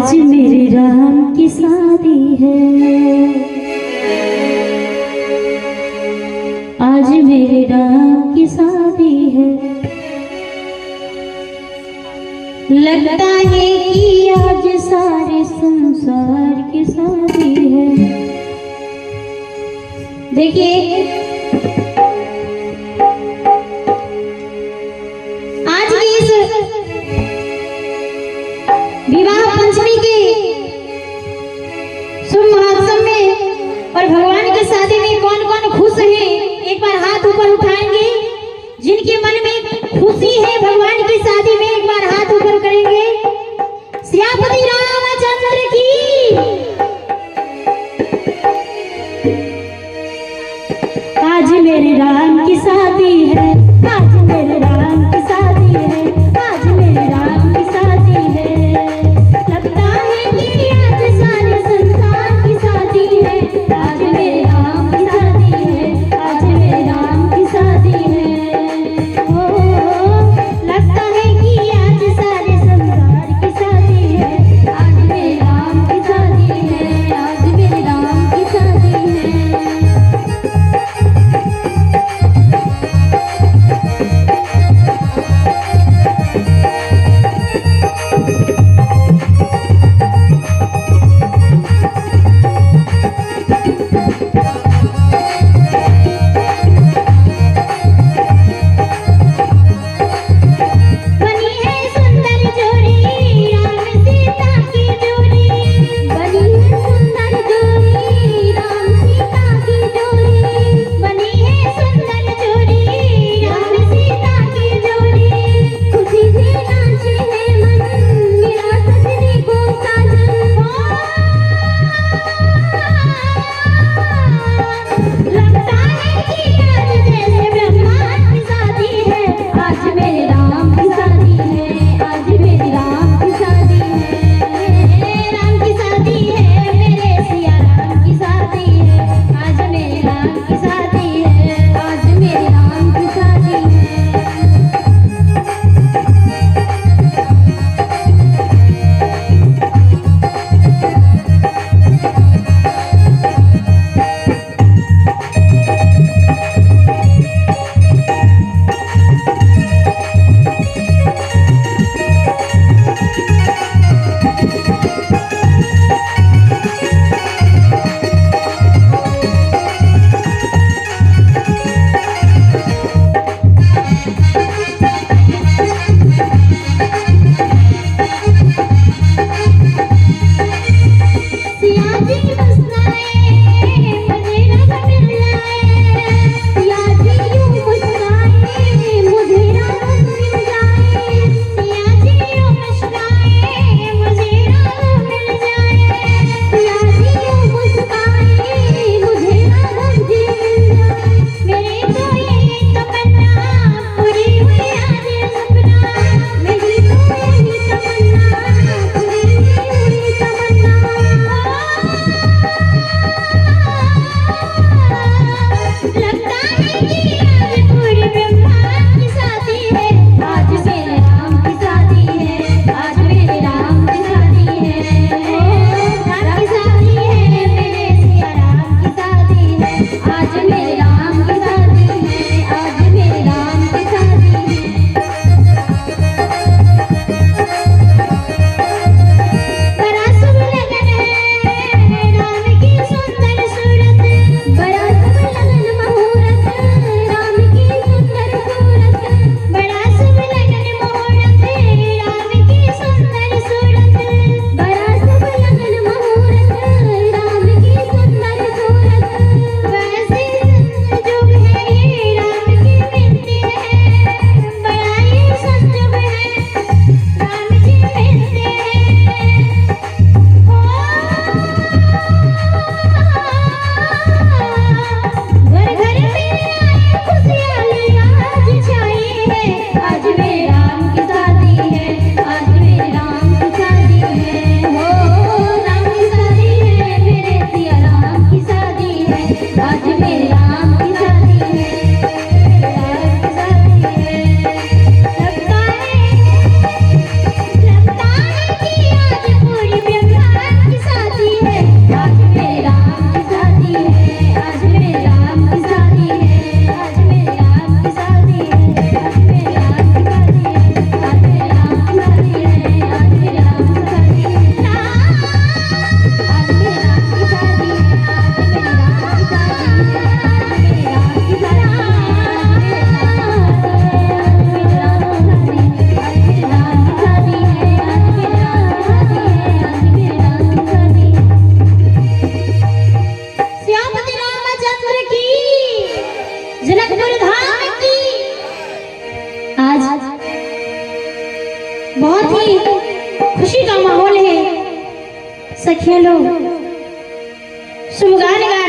आज मेरे राम की शादी है, आज मेरे राम की शादी है। लगता है कि आज सारे संसार की शादी है। देखिए आज की इस विवाह पंचमी के शुभ महोत्सव में और भगवान की शादी में कौन कौन खुश है, एक बार हाथ ऊपर उठाएंगे। जिनके मन में खुशी है भगवान की शादी में, एक बार हाथ ऊपर करेंगे। सियापति रामचंद्र की। आज मेरे राम की शादी है, आज मेरे राम की शादी है, आज मेरे राम की शादी है। लगता है कि आज सारे संसार की शादी है। आज मेरे राम की शादी है, आज मेरे राम की शादी है। ओ लगता है कि आज सारे संसार की शादी है। आज मेरे राम की शादी है, आज मेरे राम की शादी है। बहुत ही खुशी का माहौल है। सखिया लोग शुभगान गा रहे